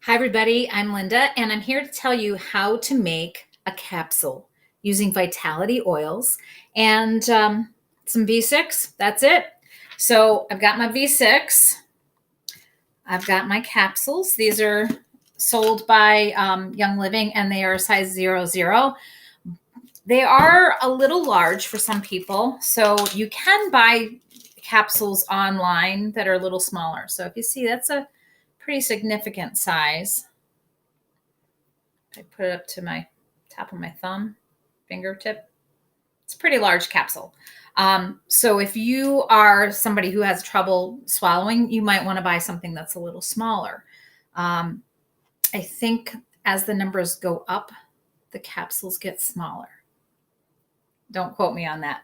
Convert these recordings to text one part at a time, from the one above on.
Hi, everybody. I'm Linda, and I'm here to tell you how to make a capsule using vitality oils and some V6. That's it. So I've got my V6. I've got my capsules. These are sold by Young Living, and they are size 00. They are a little large for some people, so you can buy capsules online that are a little smaller. So if you see, that's a pretty significant size. I put it up to my top of my thumb, fingertip. It's a pretty large capsule. So if you are somebody who has trouble swallowing, you might want to buy something that's a little smaller. I think as the numbers go up, the capsules get smaller. Don't quote me on that.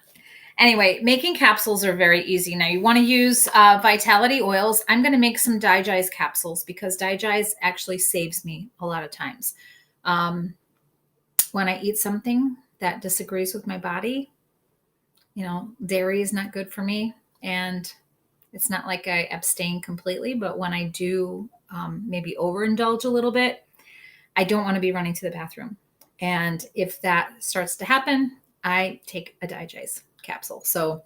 Anyway, making capsules are very easy. Now you want to use vitality oils. I'm going to make some digest capsules because digest actually saves me a lot of times. When I eat something that disagrees with my body, dairy is not good for me. And it's not like I abstain completely, but when I do maybe overindulge a little bit, I don't want to be running to the bathroom. And if that starts to happen, I take a digest capsule. So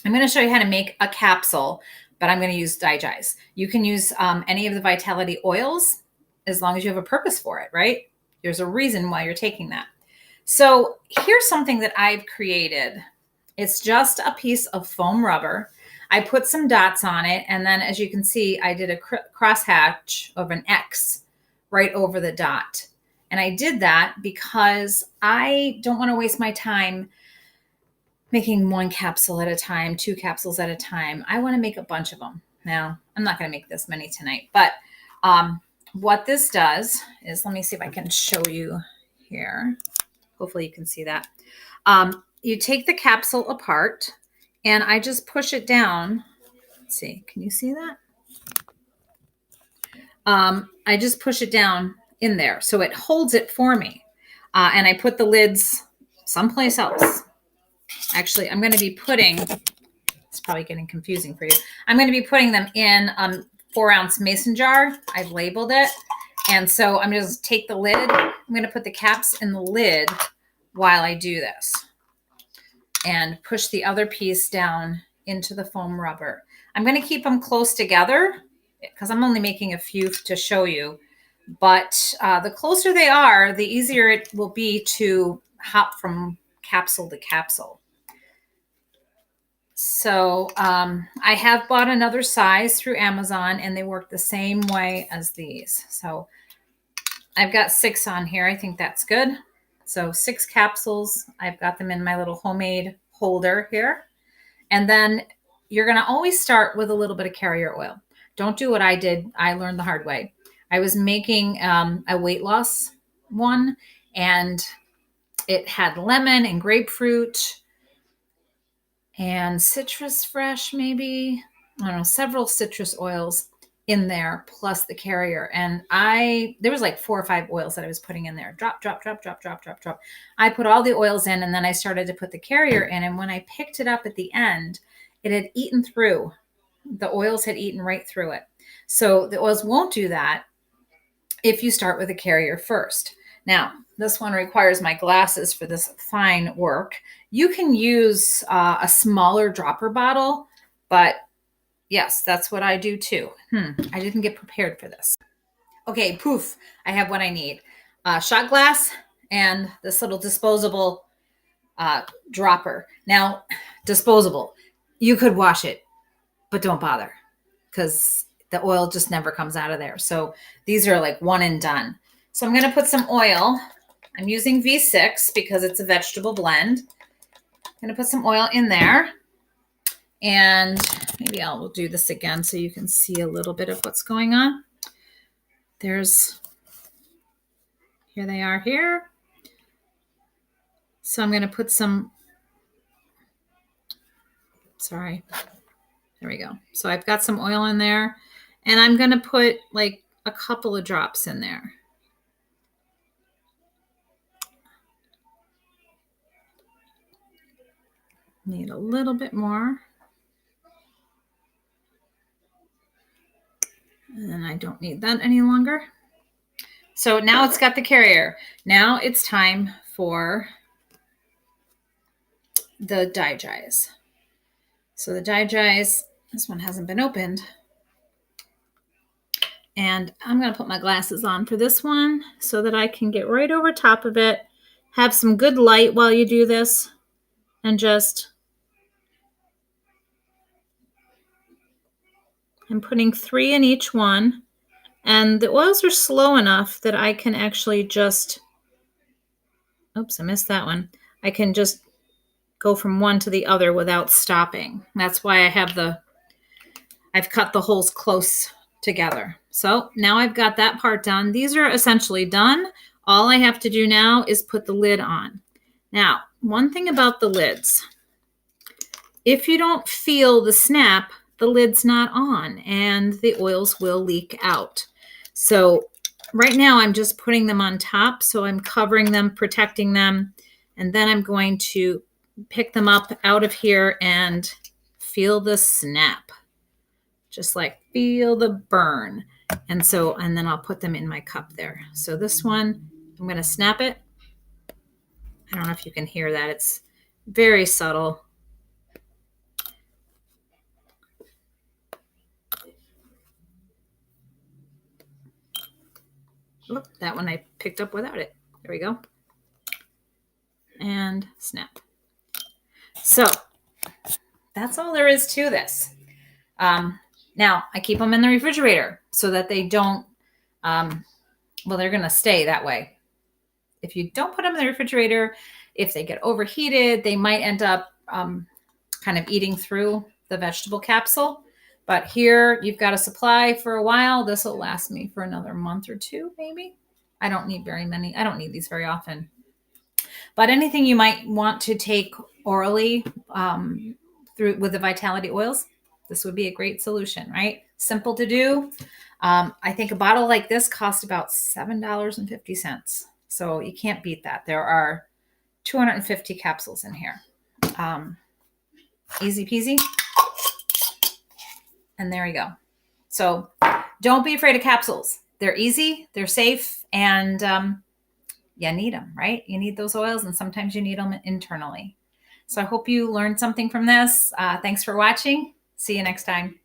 I'm going to show you how to make a capsule, but I'm going to use digest. You can use any of the vitality oils as long as you have a purpose for it, right? There's a reason why you're taking that. So here's something that I've created. It's just a piece of foam rubber. I put some dots on it, and then as you can see, I did a crosshatch of an X right over the dot. And I did that because I don't want to waste my time making one capsule at a time, two capsules at a time. I want to make a bunch of them. Now, I'm not going to make this many tonight, but what this does is, let me see if I can show you here. Hopefully you can see that. You take the capsule apart and I just push it down. Let's see, can you see that? I just push it down in there. So it holds it for me. And I put the lids someplace else. Actually, I'm going to be putting, it's probably getting confusing for you. I'm going to be putting them in a 4-ounce mason jar. I've labeled it. And so I'm going to take the lid. I'm going to put the caps in the lid while I do this and push the other piece down into the foam rubber. I'm going to keep them close together because I'm only making a few to show you. But the closer they are, the easier it will be to hop from capsule to capsule. So I have bought another size through Amazon, and they work the same way as these. So I've got 6 on here. I think that's good. So 6 capsules. I've got them in my little homemade holder here. And then you're going to always start with a little bit of carrier oil. Don't do what I did. I learned the hard way. I was making a weight loss one, and it had lemon and grapefruit and citrus fresh, maybe. I don't know, several citrus oils in there, plus the carrier. And there was like 4 or 5 oils that I was putting in there. Drop, drop, drop, drop, drop, drop, drop. I put all the oils in, and then I started to put the carrier in. And when I picked it up at the end, it had eaten through. The oils had eaten right through it. So the oils won't do that if you start with a carrier first. Now, this one requires my glasses for this fine work. You can use a smaller dropper bottle, but yes, that's what I do too. I didn't get prepared for this. Okay, poof, I have what I need. Shot glass and this little disposable dropper. Now, disposable, you could wash it, but don't bother because the oil just never comes out of there. So these are like one and done. So I'm going to put some oil. I'm using V6 because it's a vegetable blend. I'm going to put some oil in there. And maybe I'll do this again so you can see a little bit of what's going on. Here they are here. So I'm going to put some, sorry, there we go. So I've got some oil in there, and I'm going to put like a couple of drops in there. Need a little bit more. And then I don't need that any longer. So now it's got the carrier. Now it's time for the digies. So the digies, this one hasn't been opened. And I'm going to put my glasses on for this one so that I can get right over top of it. Have some good light while you do this. And just, I'm putting 3 in each one. And the oils are slow enough that I can actually just, oops, I missed that one. I can just go from one to the other without stopping. That's why I've cut the holes close together. So now I've got that part done. These are essentially done. All I have to do now is put the lid on. Now, one thing about the lids, if you don't feel the snap, the lid's not on and the oils will leak out. So right now I'm just putting them on top. So I'm covering them, protecting them, and then I'm going to pick them up out of here and feel the snap. Just like feel the burn. And then I'll put them in my cup there. So this one, I'm going to snap it. I don't know if you can hear that. It's very subtle. Oop, that one I picked up without it. There we go. And snap. So that's all there is to this. Now I keep them in the refrigerator so that they don't, they're going to stay that way. If you don't put them in the refrigerator, if they get overheated, they might end up kind of eating through the vegetable capsule. But here you've got a supply for a while. This will last me for another month or 2, maybe. I don't need very many. I don't need these very often. But anything you might want to take orally through with the Vitality oils, this would be a great solution, right? Simple to do. I think a bottle like this costs about $7.50. So you can't beat that. There are 250 capsules in here. Easy peasy. And there you go. So don't be afraid of capsules. They're easy, they're safe, and you need them, right? You need those oils, and sometimes you need them internally. So I hope you learned something from this. Thanks for watching. See you next time.